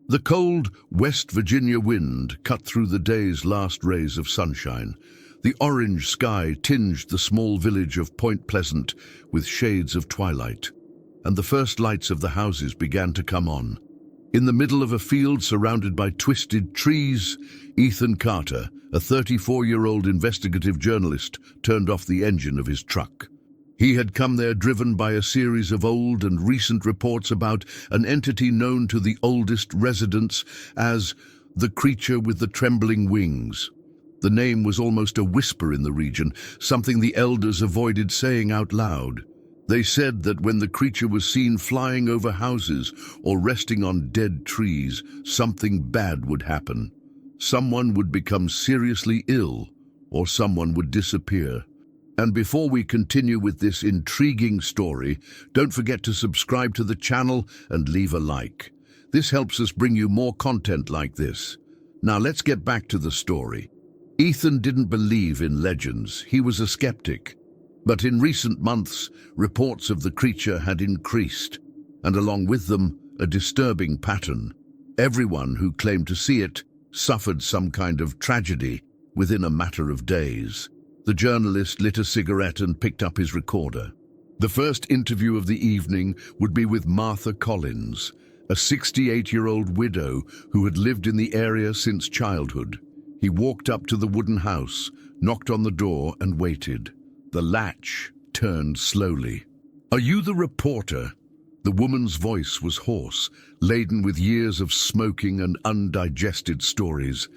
The cold West Virginia wind cut through the day's last rays of sunshine. The orange sky tinged the small village of Point Pleasant with shades of twilight, and the first lights of the houses began to come on. In the middle of a field surrounded by twisted trees, Ethan Carter, a 34-year-old investigative journalist, turned off the engine of his truck. He had come there driven by a series of old and recent reports about an entity known to the oldest residents as the creature with the trembling wings. The name was almost a whisper in the region, something the elders avoided saying out loud. They said that when the creature was seen flying over houses or resting on dead trees, something bad would happen. Someone would become seriously ill, or someone would disappear. And before we continue with this intriguing story, don't forget to subscribe to the channel and leave a like. This helps us bring you more content like this. Now let's get back to the story. Ethan didn't believe in legends. He was a skeptic. But in recent months, reports of the creature had increased, and along with them, a disturbing pattern. Everyone who claimed to see it suffered some kind of tragedy within a matter of days. The journalist lit a cigarette and picked up his recorder. The first interview of the evening would be with Martha Collins, a 68-year-old widow who had lived in the area since childhood. He walked up to the wooden house, knocked on the door and waited. The latch turned slowly. "Are you the reporter?" The woman's voice was hoarse, laden with years of smoking and undigested stories.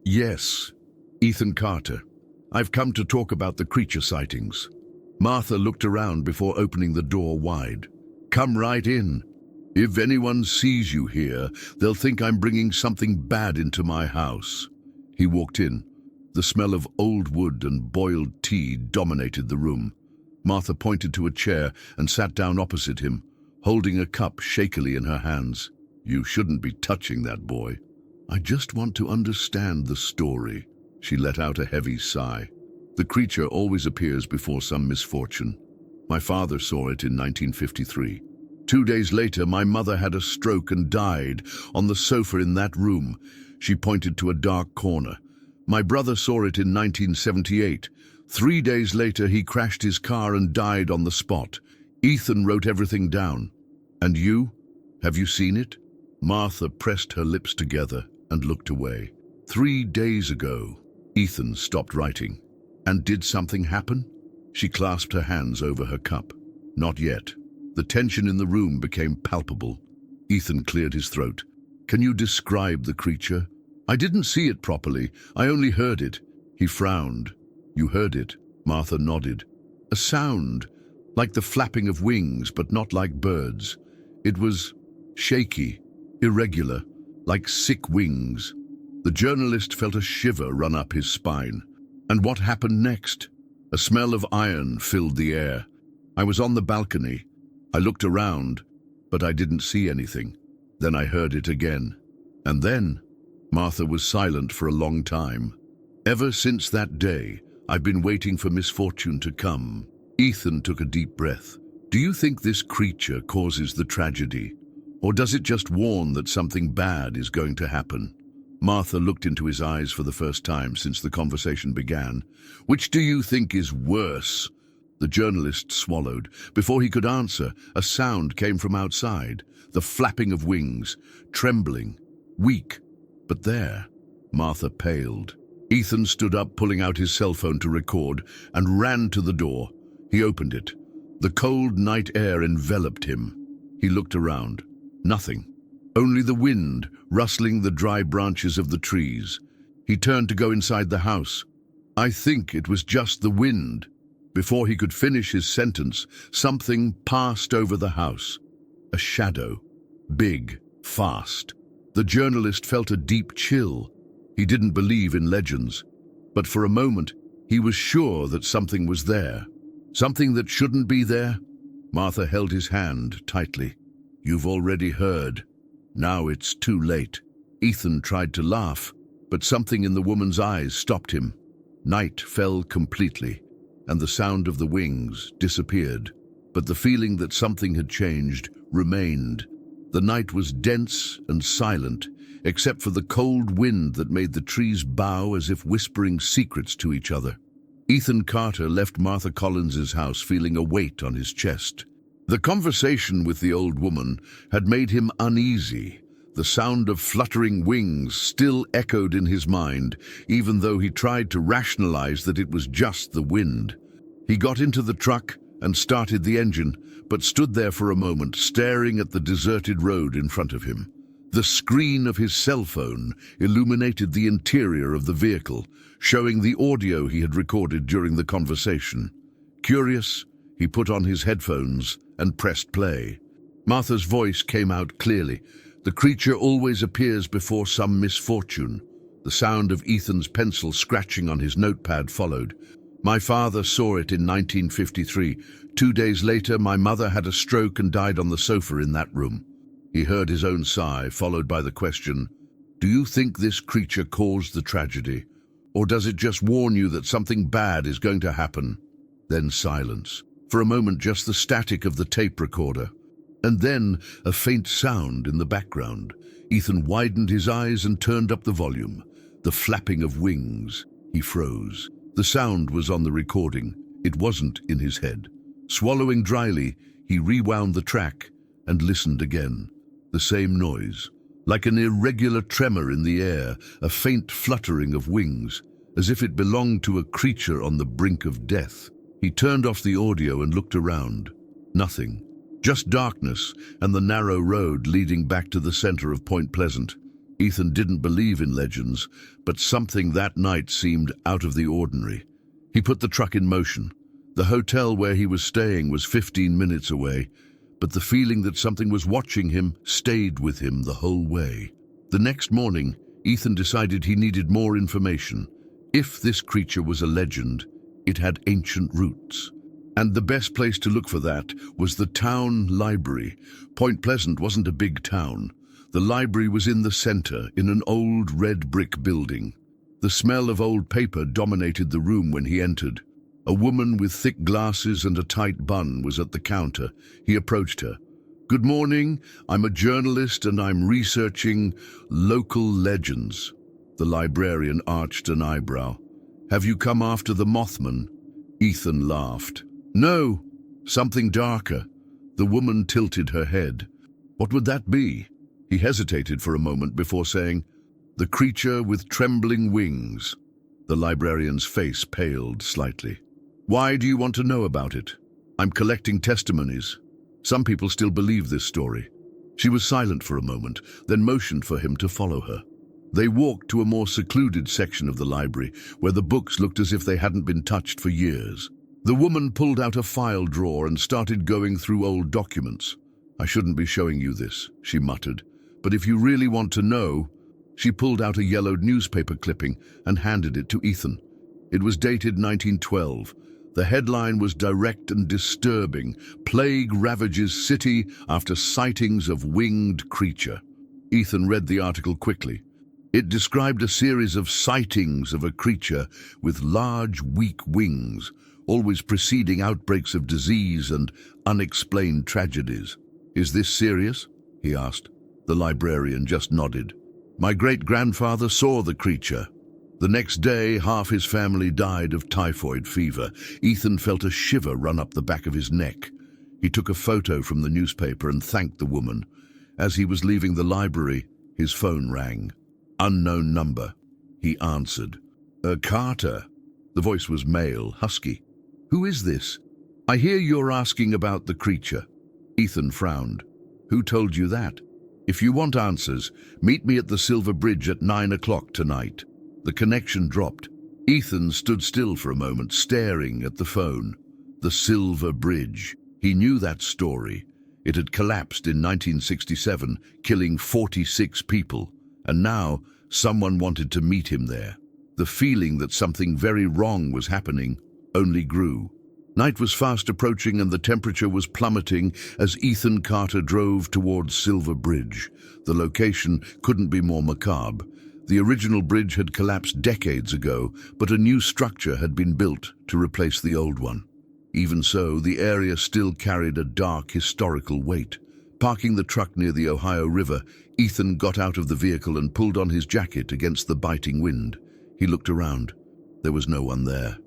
"Yes, Ethan Carter. I've come to talk about the creature sightings." Martha looked around before opening the door wide. "Come right in. If anyone sees you here, they'll think I'm bringing something bad into my house." He walked in. The smell of old wood and boiled tea dominated the room. Martha pointed to a chair and sat down opposite him, holding a cup shakily in her hands. "You shouldn't be touching that boy." "I just want to understand the story." She let out a heavy sigh. "The creature always appears before some misfortune. My father saw it in 1953. 2 days later, my mother had a stroke and died on the sofa in that room." She pointed to a dark corner. "My brother saw it in 1978. 3 days later, he crashed his car and died on the spot." Ethan wrote everything down. "And you? Have you seen it?" Martha pressed her lips together and looked away. 3 days ago." Ethan stopped writing. "And did something happen?" She clasped her hands over her cup. "Not yet." The tension in the room became palpable. Ethan cleared his throat. "Can you describe the creature?" "I didn't see it properly. I only heard it." He frowned. "You heard it?" Martha nodded. "A sound, like the flapping of wings, but not like birds. It was shaky, irregular, like sick wings." The journalist felt a shiver run up his spine. "And what happened next?" "A smell of iron filled the air. I was on the balcony. I looked around, but I didn't see anything. Then I heard it again. And then..." Martha was silent for a long time. "Ever since that day, I've been waiting for misfortune to come." Ethan took a deep breath. "Do you think this creature causes the tragedy? Or does it just warn that something bad is going to happen?" Martha looked into his eyes for the first time since the conversation began. "Which do you think is worse?" The journalist swallowed. Before he could answer, a sound came from outside. The flapping of wings, trembling, weak, but there. Martha paled. Ethan stood up, pulling out his cell phone to record, and ran to the door. He opened it. The cold night air enveloped him. He looked around. Nothing. Only the wind, rustling the dry branches of the trees. He turned to go inside the house. "I think it was just the wind." Before he could finish his sentence, something passed over the house. A shadow. Big, fast. The journalist felt a deep chill. He didn't believe in legends, but for a moment, he was sure that something was there. Something that shouldn't be there? Martha held his hand tightly. "You've already heard. Now it's too late." Ethan tried to laugh, but something in the woman's eyes stopped him. Night fell completely, and the sound of the wings disappeared. But the feeling that something had changed remained. The night was dense and silent, except for the cold wind that made the trees bow as if whispering secrets to each other. Ethan Carter left Martha Collins's house feeling a weight on his chest. The conversation with the old woman had made him uneasy. The sound of fluttering wings still echoed in his mind, even though he tried to rationalize that it was just the wind. He got into the truck and started the engine, but stood there for a moment, staring at the deserted road in front of him. The screen of his cell phone illuminated the interior of the vehicle, showing the audio he had recorded during the conversation. Curious, he put on his headphones and pressed play. Martha's voice came out clearly. "The creature always appears before some misfortune." The sound of Ethan's pencil scratching on his notepad followed. "My father saw it in 1953. 2 days later, my mother had a stroke and died on the sofa in that room." He heard his own sigh, followed by the question, "Do you think this creature caused the tragedy? Or does it just warn you that something bad is going to happen?" Then silence. For a moment, just the static of the tape recorder. And then a faint sound in the background. Ethan widened his eyes and turned up the volume. The flapping of wings. He froze. The sound was on the recording. It wasn't in his head. Swallowing dryly, he rewound the track and listened again. The same noise. Like an irregular tremor in the air, a faint fluttering of wings, as if it belonged to a creature on the brink of death. He turned off the audio and looked around. Nothing. Just darkness and the narrow road leading back to the center of Point Pleasant. Ethan didn't believe in legends, but something that night seemed out of the ordinary. He put the truck in motion. The hotel where he was staying was 15 minutes away, but the feeling that something was watching him stayed with him the whole way. The next morning, Ethan decided he needed more information. If this creature was a legend, it had ancient roots. And the best place to look for that was the town library. Point Pleasant wasn't a big town. The library was in the center, in an old red brick building. The smell of old paper dominated the room when he entered. A woman with thick glasses and a tight bun was at the counter. He approached her. "Good morning. I'm a journalist and I'm researching local legends." The librarian arched an eyebrow. "Have you come after the Mothman?" Ethan laughed. "No, something darker." The woman tilted her head. "What would that be?" He hesitated for a moment before saying, "The creature with trembling wings." The librarian's face paled slightly. "Why do you want to know about it?" "I'm collecting testimonies. Some people still believe this story." She was silent for a moment, then motioned for him to follow her. They walked to a more secluded section of the library, where the books looked as if they hadn't been touched for years. The woman pulled out a file drawer and started going through old documents. "I shouldn't be showing you this," she muttered, "but if you really want to know..." She pulled out a yellowed newspaper clipping and handed it to Ethan. It was dated 1912. The headline was direct and disturbing. "Plague ravages city after sightings of winged creature." Ethan read the article quickly. It described a series of sightings of a creature with large, weak wings, always preceding outbreaks of disease and unexplained tragedies. "Is this serious?" he asked. The librarian just nodded. "My great-grandfather saw the creature. The next day, half his family died of typhoid fever." Ethan felt a shiver run up the back of his neck. He took a photo from the newspaper and thanked the woman. As he was leaving the library, his phone rang. "Unknown number." He answered. Carter." The voice was male, husky. "Who is this? I hear you're asking about the creature." Ethan frowned. "Who told you that? If you want answers, meet me at the Silver Bridge at 9 o'clock tonight." The connection dropped. Ethan stood still for a moment, staring at the phone. The Silver Bridge. He knew that story. It had collapsed in 1967, killing 46 people. And now, someone wanted to meet him there. The feeling that something very wrong was happening only grew. Night was fast approaching and the temperature was plummeting as Ethan Carter drove towards Silver Bridge. The location couldn't be more macabre. The original bridge had collapsed decades ago, but a new structure had been built to replace the old one. Even so, the area still carried a dark historical weight. Parking the truck near the Ohio River, Ethan got out of the vehicle and pulled on his jacket against the biting wind. He looked around. There was no one there.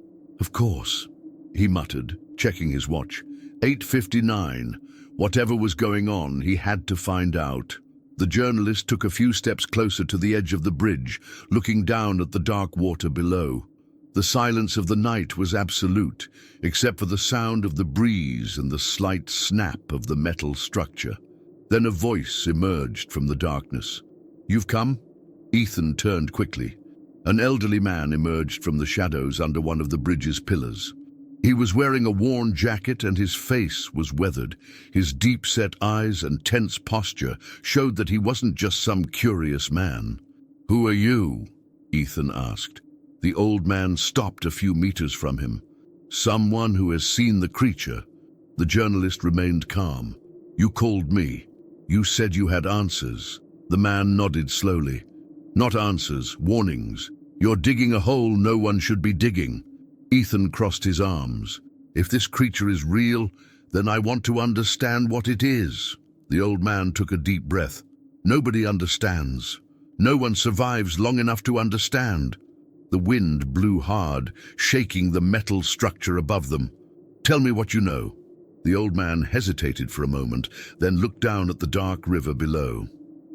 "Of course," he muttered, checking his watch. 8:59. Whatever was going on, he had to find out. The journalist took a few steps closer to the edge of the bridge, looking down at the dark water below. The silence of the night was absolute, except for the sound of the breeze and the slight snap of the metal structure. Then a voice emerged from the darkness. "You've come?" Ethan turned quickly. An elderly man emerged from the shadows under one of the bridge's pillars. He was wearing a worn jacket and his face was weathered. His deep-set eyes and tense posture showed that he wasn't just some curious man. "Who are you?" Ethan asked. The old man stopped a few meters from him. "Someone who has seen the creature." The journalist remained calm. "You called me. You said you had answers." The man nodded slowly. "Not answers, warnings. You're digging a hole no one should be digging." Ethan crossed his arms. "If this creature is real, then I want to understand what it is." The old man took a deep breath. "Nobody understands. No one survives long enough to understand." The wind blew hard, shaking the metal structure above them. "Tell me what you know." The old man hesitated for a moment, then looked down at the dark river below.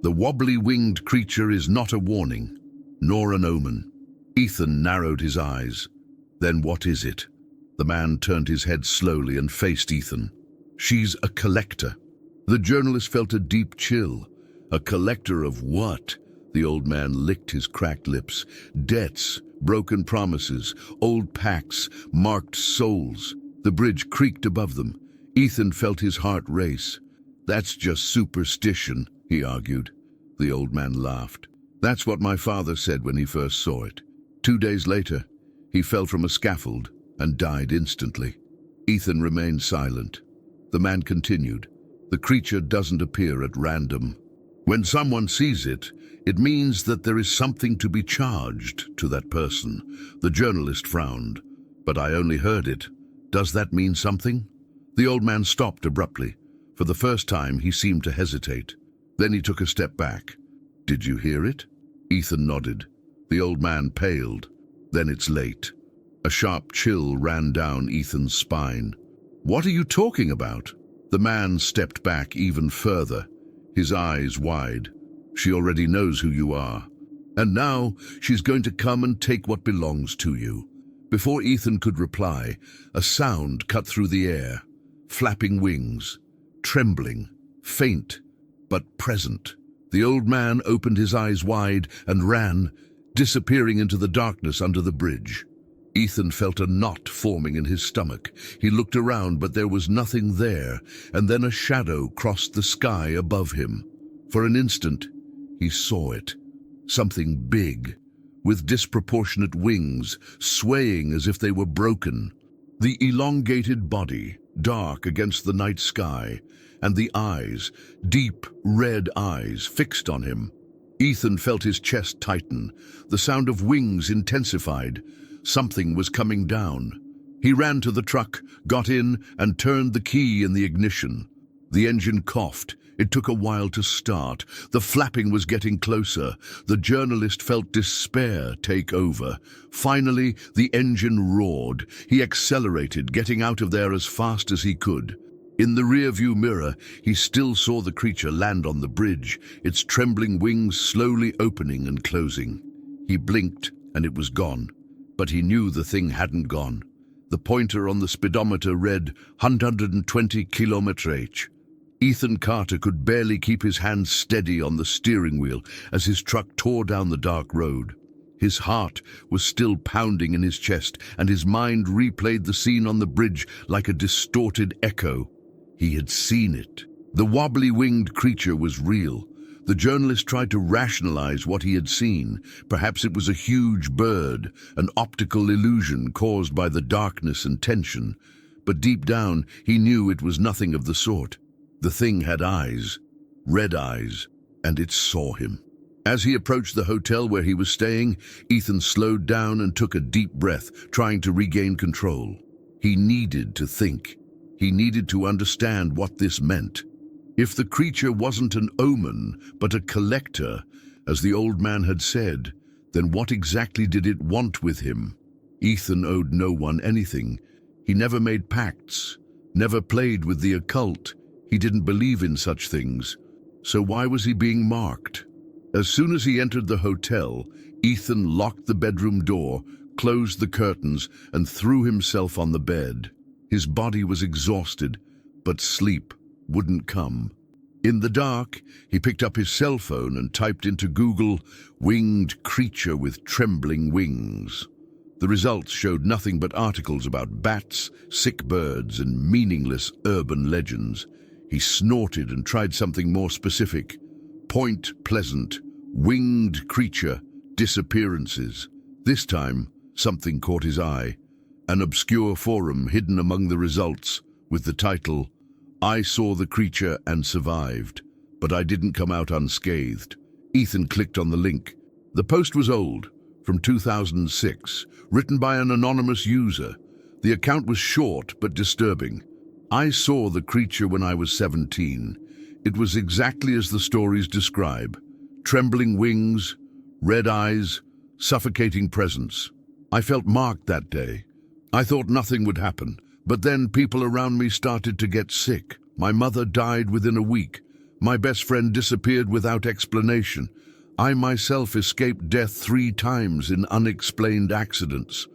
"The wobbly-winged creature is not a warning, nor an omen." Ethan narrowed his eyes. "Then what is it?" The man turned his head slowly and faced Ethan. "She's a collector." The journalist felt a deep chill. "A collector of what?" The old man licked his cracked lips. "Debts, broken promises, old pacts, marked souls." The bridge creaked above them. Ethan felt his heart race. "That's just superstition," he argued. The old man laughed. "That's what my father said when he first saw it. 2 days later, he fell from a scaffold and died instantly." Ethan remained silent. The man continued. "The creature doesn't appear at random. When someone sees it, it means that there is something to be charged to that person." The journalist frowned. "But I only heard it. Does that mean something?" The old man stopped abruptly. For the first time, he seemed to hesitate. Then he took a step back. "Did you hear it?" Ethan nodded. The old man paled. "Then it's late." A sharp chill ran down Ethan's spine. "What are you talking about?" The man stepped back even further, his eyes wide. "She already knows who you are. And now she's going to come and take what belongs to you." Before Ethan could reply, a sound cut through the air. Flapping wings, trembling, faint, but present. The old man opened his eyes wide and ran, disappearing into the darkness under the bridge. Ethan felt a knot forming in his stomach. He looked around, but there was nothing there, and then a shadow crossed the sky above him. For an instant, he saw it. Something big, with disproportionate wings, swaying as if they were broken. The elongated body, dark against the night sky, and the eyes, deep red eyes, fixed on him. Ethan felt his chest tighten. The sound of wings intensified. Something was coming down. He ran to the truck, got in, and turned the key in the ignition. The engine coughed. It took a while to start. The flapping was getting closer. The journalist felt despair take over. Finally, the engine roared. He accelerated, getting out of there as fast as he could. In the rearview mirror, he still saw the creature land on the bridge, its trembling wings slowly opening and closing. He blinked, and it was gone. But he knew the thing hadn't gone. The pointer on the speedometer read 120 km/h. Ethan Carter could barely keep his hands steady on the steering wheel as his truck tore down the dark road. His heart was still pounding in his chest, and his mind replayed the scene on the bridge like a distorted echo. He had seen it. The wobbly-winged creature was real. The journalist tried to rationalize what he had seen. Perhaps it was a huge bird, an optical illusion caused by the darkness and tension. But deep down, he knew it was nothing of the sort. The thing had eyes, red eyes, and it saw him. As he approached the hotel where he was staying, Ethan slowed down and took a deep breath, trying to regain control. He needed to think. He needed to understand what this meant. If the creature wasn't an omen, but a collector, as the old man had said, then what exactly did it want with him? Ethan owed no one anything. He never made pacts, never played with the occult. He didn't believe in such things. So why was he being marked? As soon as he entered the hotel, Ethan locked the bedroom door, closed the curtains, and threw himself on the bed. His body was exhausted, but sleep wouldn't come. In the dark, he picked up his cell phone and typed into Google, "winged creature with trembling wings." The results showed nothing but articles about bats, sick birds, and meaningless urban legends. He snorted and tried something more specific. Point Pleasant, winged creature, disappearances. This time, something caught his eye. An obscure forum hidden among the results with the title, "I saw the creature and survived, but I didn't come out unscathed." Ethan clicked on the link. The post was old, from 2006, written by an anonymous user. The account was short but disturbing. "I saw the creature when I was 17. It was exactly as the stories describe. Trembling wings, red eyes, suffocating presence. I felt marked that day. I thought nothing would happen, but then people around me started to get sick. My mother died within a week. My best friend disappeared without explanation. I myself escaped death 3 times in unexplained accidents.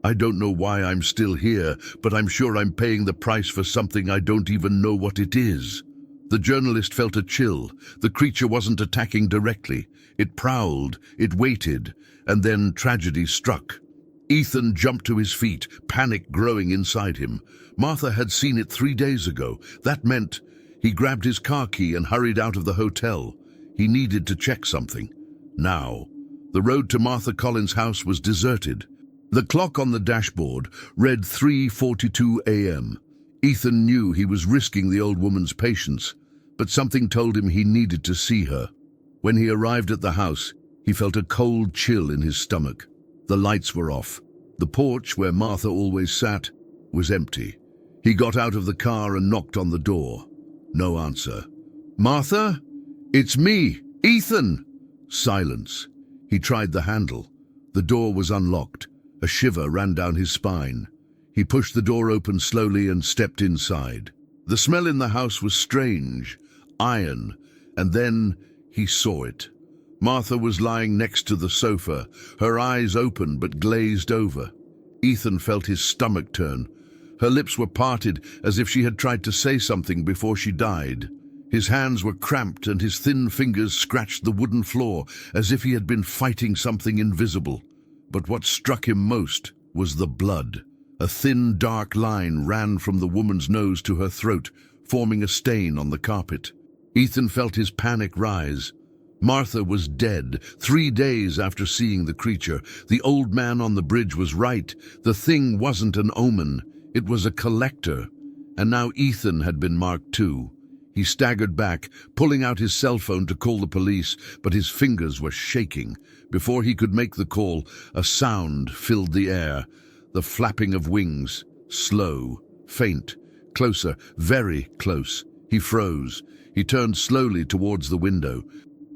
I don't know why I'm still here, but I'm sure I'm paying the price for something I don't even know what it is." The journalist felt a chill. The creature wasn't attacking directly. It prowled, it waited, and then tragedy struck. Ethan jumped to his feet, panic growing inside him. Martha had seen it 3 days ago. That meant he grabbed his car key and hurried out of the hotel. He needed to check something. Now, the road to Martha Collins' house was deserted. The clock on the dashboard read 3:42 a.m. Ethan knew he was risking the old woman's patience, but something told him he needed to see her. When he arrived at the house, he felt a cold chill in his stomach. The lights were off. The porch, where Martha always sat, was empty. He got out of the car and knocked on the door. No answer. "Martha? It's me, Ethan!" Silence. He tried the handle. The door was unlocked. A shiver ran down his spine. He pushed the door open slowly and stepped inside. The smell in the house was strange, iron, and then he saw it. Martha was lying next to the sofa, her eyes open but glazed over. Ethan felt his stomach turn. Her lips were parted as if she had tried to say something before she died. His hands were cramped and his thin fingers scratched the wooden floor as if he had been fighting something invisible. But what struck him most was the blood. A thin, dark line ran from the woman's nose to her throat, forming a stain on the carpet. Ethan felt his panic rise. Martha was dead 3 days after seeing the creature. The old man on the bridge was right. The thing wasn't an omen. It was a collector. And now Ethan had been marked too. He staggered back, pulling out his cell phone to call the police, but his fingers were shaking. Before he could make the call, a sound filled the air. The flapping of wings. Slow, faint, closer, very close. He froze. He turned slowly towards the window.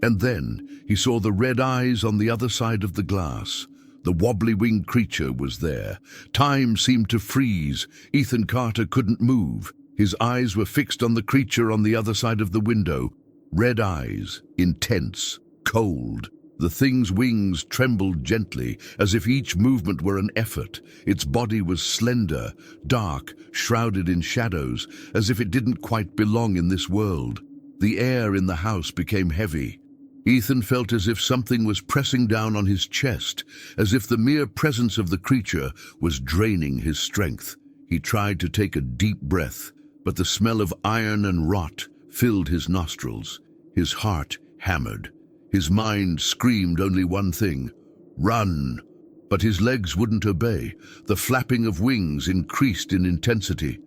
And then he saw the red eyes on the other side of the glass. The wobbly-winged creature was there. Time seemed to freeze. Ethan Carter couldn't move. His eyes were fixed on the creature on the other side of the window. Red eyes, intense, cold. The thing's wings trembled gently, as if each movement were an effort. Its body was slender, dark, shrouded in shadows, as if it didn't quite belong in this world. The air in the house became heavy. Ethan felt as if something was pressing down on his chest, as if the mere presence of the creature was draining his strength. He tried to take a deep breath, but the smell of iron and rot filled his nostrils. His heart hammered. His mind screamed only one thing: run! But his legs wouldn't obey. The flapping of wings increased in intensity.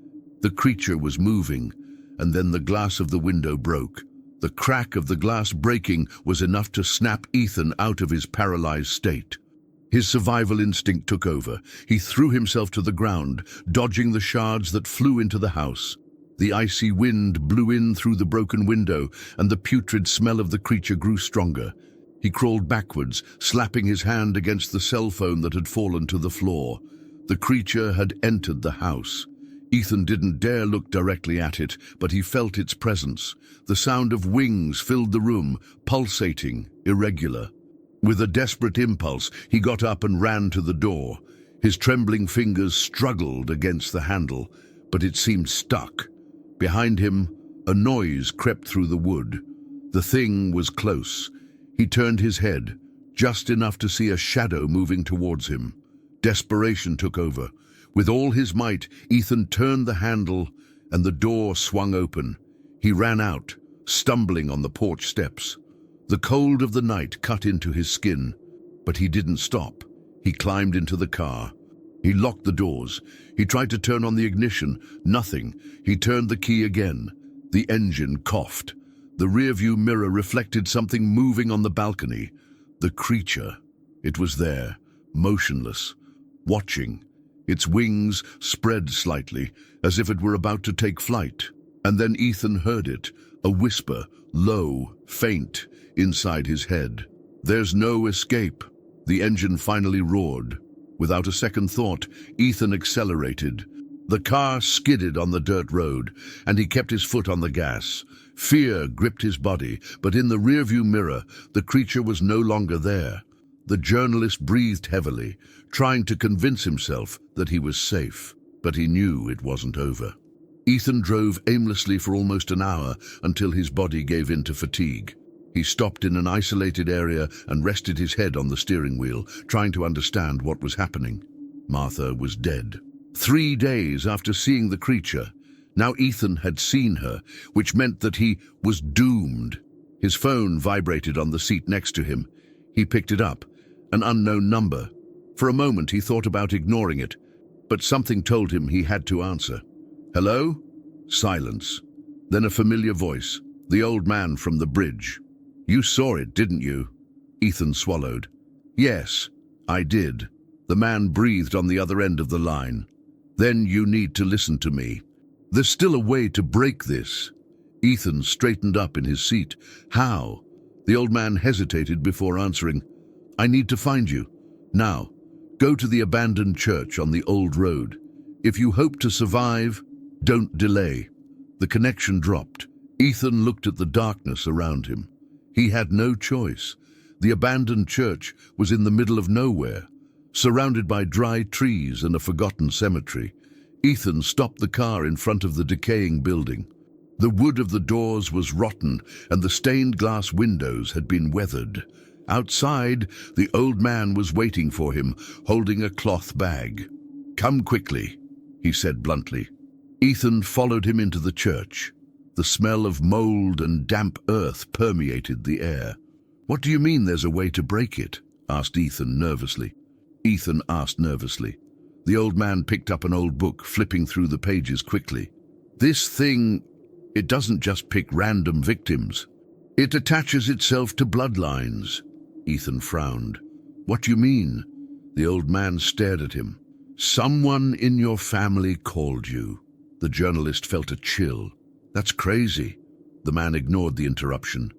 The creature was moving, and then the glass of the window broke. The crack of the glass breaking was enough to snap Ethan out of his paralyzed state. His survival instinct took over. He threw himself to the ground, dodging the shards that flew into the house. The icy wind blew in through the broken window, and the putrid smell of the creature grew stronger. He crawled backwards, slapping his hand against the cell phone that had fallen to the floor. The creature had entered the house. Ethan didn't dare look directly at it, but he felt its presence. The sound of wings filled the room, pulsating, irregular. With a desperate impulse, he got up and ran to the door. His trembling fingers struggled against the handle, but it seemed stuck. Behind him, a noise crept through the wood. The thing was close. He turned his head, just enough to see a shadow moving towards him. Desperation took over. With all his might, Ethan turned the handle, and the door swung open. He ran out, stumbling on the porch steps. The cold of the night cut into his skin, but he didn't stop. He climbed into the car. He locked the doors. He tried to turn on the ignition. Nothing. He turned the key again. The engine coughed. The rearview mirror reflected something moving on the balcony. The creature. It was there, motionless, watching. Its wings spread slightly, as if it were about to take flight. And then Ethan heard it, a whisper, low, faint, inside his head. "There's no escape." The engine finally roared. Without a second thought, Ethan accelerated. The car skidded on the dirt road, and he kept his foot on the gas. Fear gripped his body, but in the rearview mirror, the creature was no longer there. The journalist breathed heavily, trying to convince himself that he was safe, but he knew it wasn't over. Ethan drove aimlessly for almost an hour until his body gave in to fatigue. He stopped in an isolated area and rested his head on the steering wheel, trying to understand what was happening. Martha was dead. 3 days after seeing the creature, now Ethan had seen her, which meant that he was doomed. His phone vibrated on the seat next to him. He picked it up, an unknown number. For a moment he thought about ignoring it, but something told him he had to answer. "Hello?" Silence. Then a familiar voice, the old man from the bridge. "You saw it, didn't you?" Ethan swallowed. "Yes, I did." The man breathed on the other end of the line. "Then you need to listen to me. There's still a way to break this." Ethan straightened up in his seat. "How?" The old man hesitated before answering. "I need to find you. Now, go to the abandoned church on the old road. If you hope to survive, don't delay." The connection dropped. Ethan looked at the darkness around him. He had no choice. The abandoned church was in the middle of nowhere, surrounded by dry trees and a forgotten cemetery. Ethan stopped the car in front of the decaying building. The wood of the doors was rotten, and the stained glass windows had been weathered. Outside, the old man was waiting for him, holding a cloth bag. "Come quickly," he said bluntly. Ethan followed him into the church. The smell of mold and damp earth permeated the air. "What do you mean there's a way to break it?" asked Ethan nervously. The old man picked up an old book, flipping through the pages quickly. "This thing, it doesn't just pick random victims. It attaches itself to bloodlines." Ethan frowned. "What do you mean?" The old man stared at him. "Someone in your family called you." The journalist felt a chill. "That's crazy." The man ignored the interruption.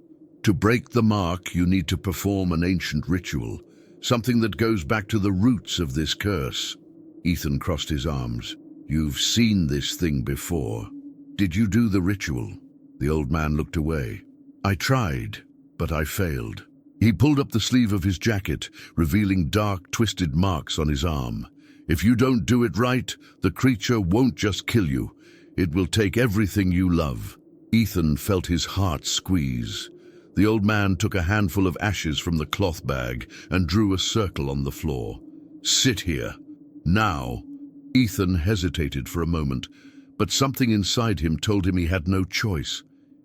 "To break the mark, you need to perform an ancient ritual, something that goes back to the roots of this curse." Ethan crossed his arms. "You've seen this thing before. Did you do the ritual?" The old man looked away. "I tried, but I failed." He pulled up the sleeve of his jacket, revealing dark, twisted marks on his arm. "If you don't do it right, the creature won't just kill you. It will take everything you love." Ethan felt his heart squeeze. The old man took a handful of ashes from the cloth bag and drew a circle on the floor. "Sit here. Now." Ethan hesitated for a moment, but something inside him told him he had no choice.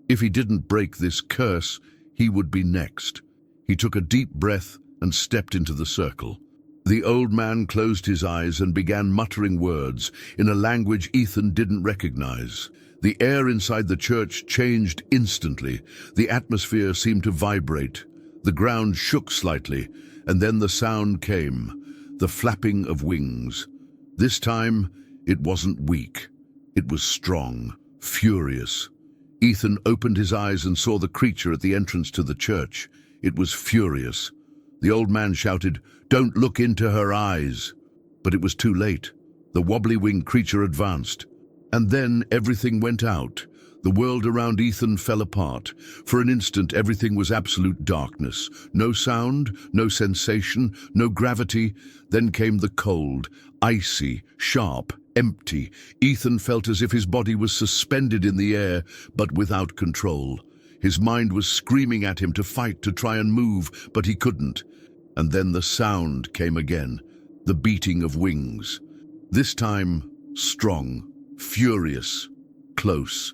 If he didn't break this curse, he would be next. He took a deep breath and stepped into the circle. The old man closed his eyes and began muttering words in a language Ethan didn't recognize. The air inside the church changed instantly. The atmosphere seemed to vibrate. The ground shook slightly, and then the sound came, the flapping of wings. This time, it wasn't weak. It was strong, Furious, Ethan opened his eyes and saw the creature at the entrance to the church. It was furious. The old man shouted, "Don't look into her eyes!" But it was too late. The wobbly-winged creature advanced. And then everything went out. The world around Ethan fell apart. For an instant, everything was absolute darkness. No sound, no sensation, no gravity. Then came the cold, icy, sharp, empty. Ethan felt as if his body was suspended in the air, but without control. His mind was screaming at him to fight, to try and move, but he couldn't. And then the sound came again, the beating of wings. This time, strong, furious, close.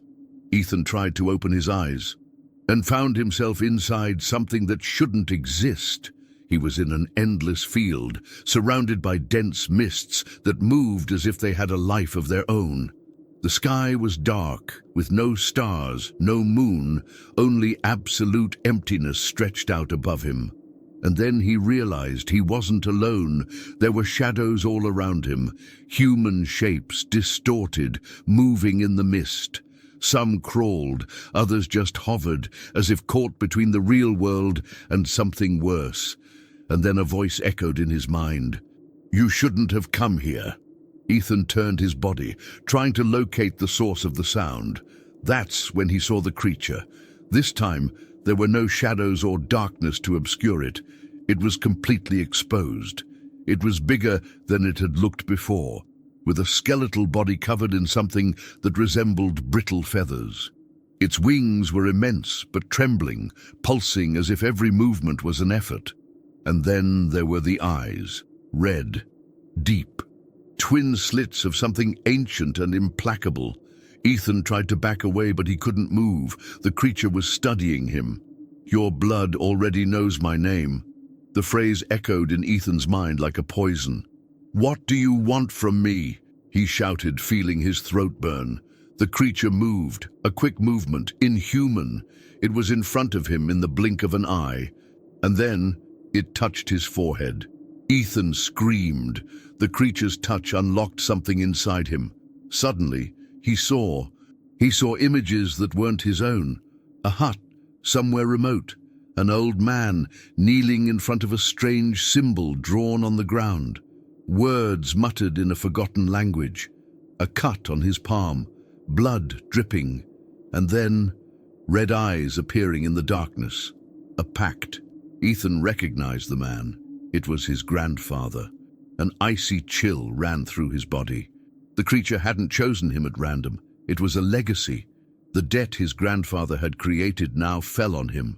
Ethan tried to open his eyes and found himself inside something that shouldn't exist. He was in an endless field, surrounded by dense mists that moved as if they had a life of their own. The sky was dark, with no stars, no moon, only absolute emptiness stretched out above him. And then he realized he wasn't alone. There were shadows all around him, human shapes, distorted, moving in the mist. Some crawled, others just hovered, as if caught between the real world and something worse. And then a voice echoed in his mind. "You shouldn't have come here." Ethan turned his body, trying to locate the source of the sound. That's when he saw the creature. This time, there were no shadows or darkness to obscure it. It was completely exposed. It was bigger than it had looked before, with a skeletal body covered in something that resembled brittle feathers. Its wings were immense, but trembling, pulsing as if every movement was an effort. And then there were the eyes, red, deep, twin slits of something ancient and implacable. Ethan tried to back away, but he couldn't move. The creature was studying him. "Your blood already knows my name." The phrase echoed in Ethan's mind like a poison. "What do you want from me?" he shouted, feeling his throat burn. The creature moved, a quick movement, inhuman. It was in front of him in the blink of an eye. And then it touched his forehead. Ethan screamed. The creature's touch unlocked something inside him. Suddenly, he saw images that weren't his own. A hut, somewhere remote. An old man, kneeling in front of a strange symbol drawn on the ground. Words muttered in a forgotten language. A cut on his palm, blood dripping. And then, red eyes appearing in the darkness. A pact. Ethan recognized the man. It was his grandfather. An icy chill ran through his body. The creature hadn't chosen him at random. It was a legacy. The debt his grandfather had created now fell on him.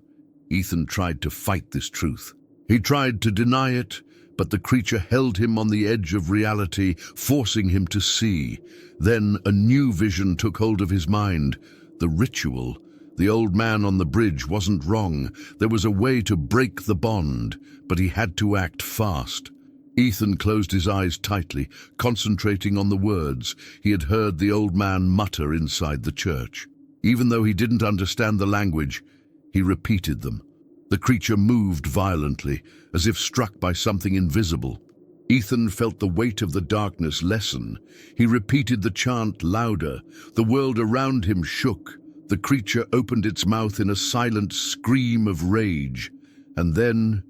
Ethan tried to fight this truth. He tried to deny it, but the creature held him on the edge of reality, forcing him to see. Then a new vision took hold of his mind. The ritual. The old man on the bridge wasn't wrong. There was a way to break the bond, but he had to act fast. Ethan closed his eyes tightly, concentrating on the words he had heard the old man mutter inside the church. Even though he didn't understand the language, he repeated them. The creature moved violently, as if struck by something invisible. Ethan felt the weight of the darkness lessen. He repeated the chant louder. The world around him shook. The creature opened its mouth in a silent scream of rage. And then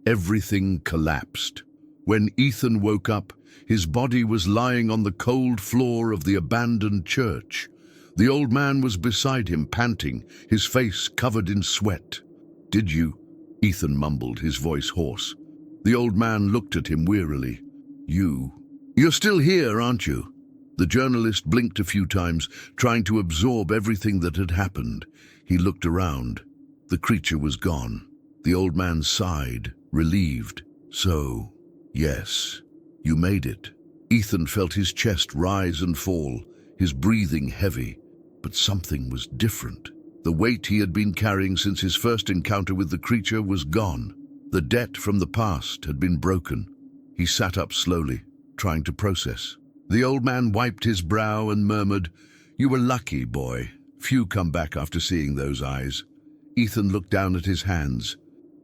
everything collapsed. When Ethan woke up, his body was lying on the cold floor of the abandoned church. The old man was beside him, panting, his face covered in sweat. "Did you?" Ethan mumbled, his voice hoarse. The old man looked at him wearily. You're still here, aren't you?" The journalist blinked a few times, trying to absorb everything that had happened. He looked around. The creature was gone. The old man sighed, relieved. "So, yes, you made it." Ethan felt his chest rise and fall, his breathing heavy. But something was different. The weight he had been carrying since his first encounter with the creature was gone. The debt from the past had been broken. He sat up slowly, trying to process. The old man wiped his brow and murmured, "You were lucky, boy. Few come back after seeing those eyes." Ethan looked down at his hands.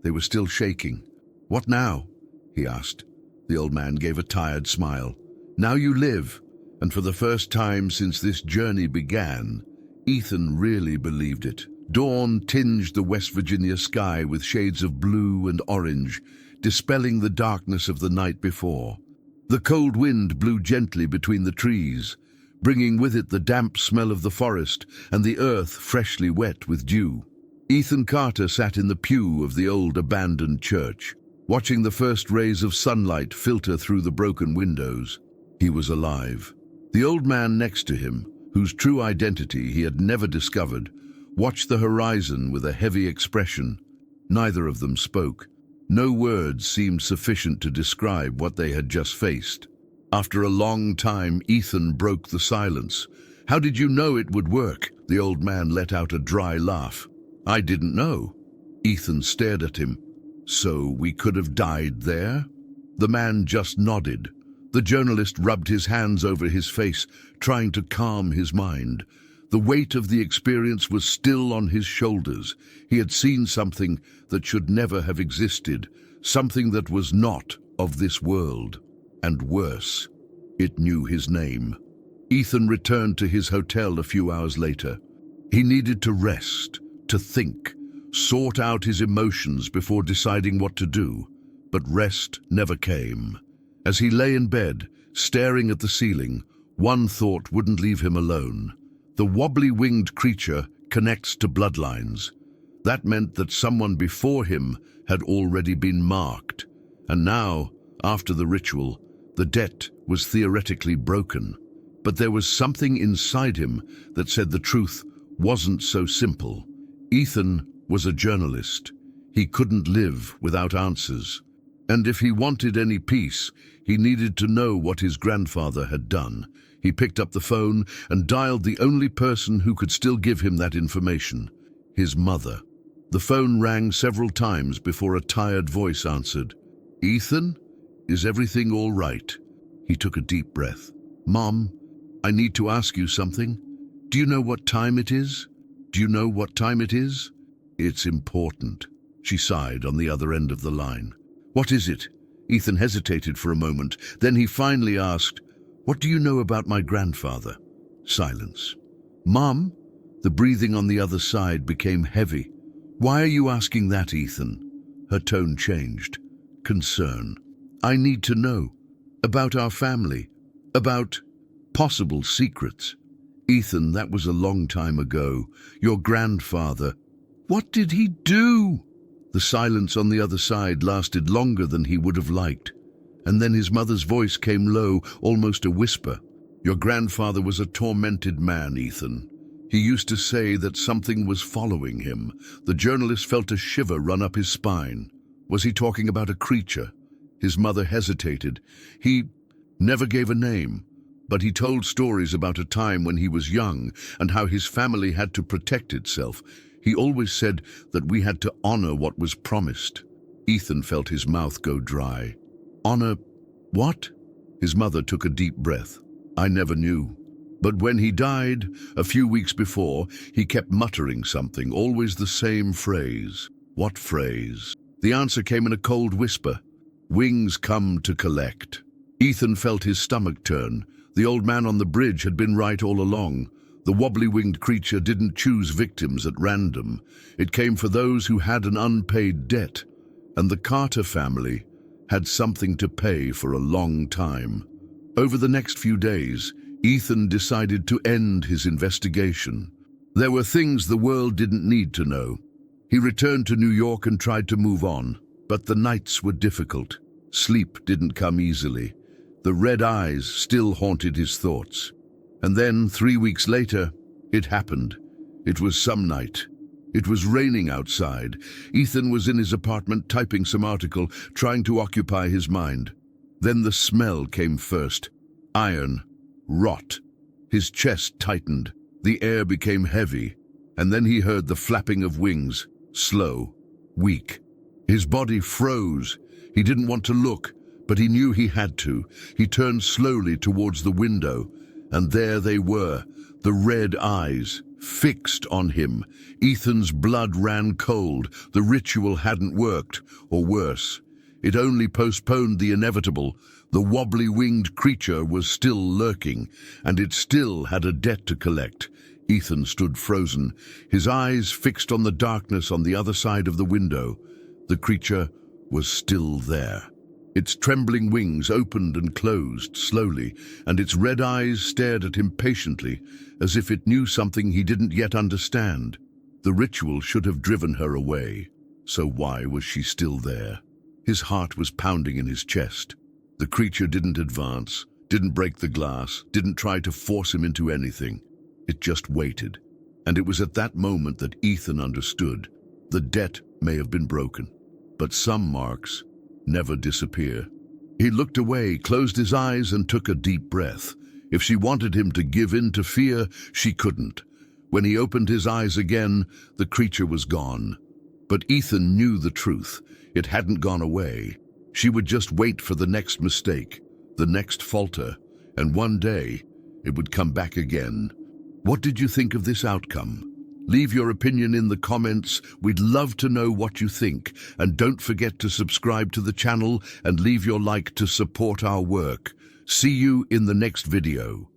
They were still shaking. "What now?" he asked. The old man gave a tired smile. "Now you live, and for the first time since this journey began, Ethan really believed it. Dawn tinged the West Virginia sky with shades of blue and orange, dispelling the darkness of the night before. The cold wind blew gently between the trees, bringing with it the damp smell of the forest and the earth freshly wet with dew. Ethan Carter sat in the pew of the old abandoned church, watching the first rays of sunlight filter through the broken windows. He was alive. The old man next to him, whose true identity he had never discovered, watched the horizon with a heavy expression. Neither of them spoke. No words seemed sufficient to describe what they had just faced. After a long time, Ethan broke the silence. "How did you know it would work?" The old man let out a dry laugh. "I didn't know." Ethan stared at him. "So we could have died there?" The man just nodded. The journalist rubbed his hands over his face, trying to calm his mind. The weight of the experience was still on his shoulders. He had seen something that should never have existed, something that was not of this world. And worse, it knew his name. Ethan returned to his hotel a few hours later. He needed to rest, to think, sort out his emotions before deciding what to do. But rest never came. As he lay in bed, staring at the ceiling, one thought wouldn't leave him alone. The wobbly-winged creature connects to bloodlines. That meant that someone before him had already been marked. And now, after the ritual, the debt was theoretically broken. But there was something inside him that said the truth wasn't so simple. Ethan was a journalist. He couldn't live without answers. And if he wanted any peace, he needed to know what his grandfather had done. He picked up the phone and dialed the only person who could still give him that information: his mother. The phone rang several times before a tired voice answered. "Ethan, is everything all right?" He took a deep breath. "Mom, I need to ask you something. Do you know what time it is? Do you know what time it is?" "It's important," she sighed on the other end of the line. "What is it?" Ethan hesitated for a moment. Then he finally asked, "What do you know about my grandfather?" Silence. "Mom?" The breathing on the other side became heavy. "Why are you asking that, Ethan?" Her tone changed. Concern. "I need to know. About our family. About possible secrets." "Ethan, that was a long time ago. Your grandfather. What did he do?" The silence on the other side lasted longer than he would have liked. And then his mother's voice came low, almost a whisper. "Your grandfather was a tormented man, Ethan. He used to say that something was following him." The journalist felt a shiver run up his spine. Was he talking about a creature? His mother hesitated. "He never gave a name, but he told stories about a time when he was young and how his family had to protect itself. He always said that we had to honor what was promised." Ethan felt his mouth go dry. "Honor what?" His mother took a deep breath. "I never knew. But when he died, a few weeks before, he kept muttering something, always the same phrase." "What phrase?" The answer came in a cold whisper. "Wings come to collect." Ethan felt his stomach turn. The old man on the bridge had been right all along. The wobbly-winged creature didn't choose victims at random. It came for those who had an unpaid debt. And the Carter family had something to pay for a long time. Over the next few days, Ethan decided to end his investigation. There were things the world didn't need to know. He returned to New York and tried to move on, but the nights were difficult. Sleep didn't come easily. The red eyes still haunted his thoughts. And then, 3 weeks later, it happened. It was some night. It was raining outside. Ethan was in his apartment typing some article, trying to occupy his mind. Then the smell came first. Iron. Rot. His chest tightened. The air became heavy. And then he heard the flapping of wings. Slow. Weak. His body froze. He didn't want to look, but he knew he had to. He turned slowly towards the window. And there they were, the red eyes, fixed on him. Ethan's blood ran cold. The ritual hadn't worked, or worse. It only postponed the inevitable. The wobbly-winged creature was still lurking, and it still had a debt to collect. Ethan stood frozen, his eyes fixed on the darkness on the other side of the window. The creature was still there. Its trembling wings opened and closed slowly, and its red eyes stared at him patiently, as if it knew something he didn't yet understand. The ritual should have driven her away, so why was she still there? His heart was pounding in his chest. The creature didn't advance, didn't break the glass, didn't try to force him into anything. It just waited. And it was at that moment that Ethan understood. The debt may have been broken, but some marks never disappear. He looked away, closed his eyes, and took a deep breath. If she wanted him to give in to fear, she couldn't. When he opened his eyes again, the creature was gone. But Ethan knew the truth. It hadn't gone away. She would just wait for the next mistake, the next falter, and one day it would come back again. What did you think of this outcome? Leave your opinion in the comments. We'd love to know what you think. And don't forget to subscribe to the channel and leave your like to support our work. See you in the next video.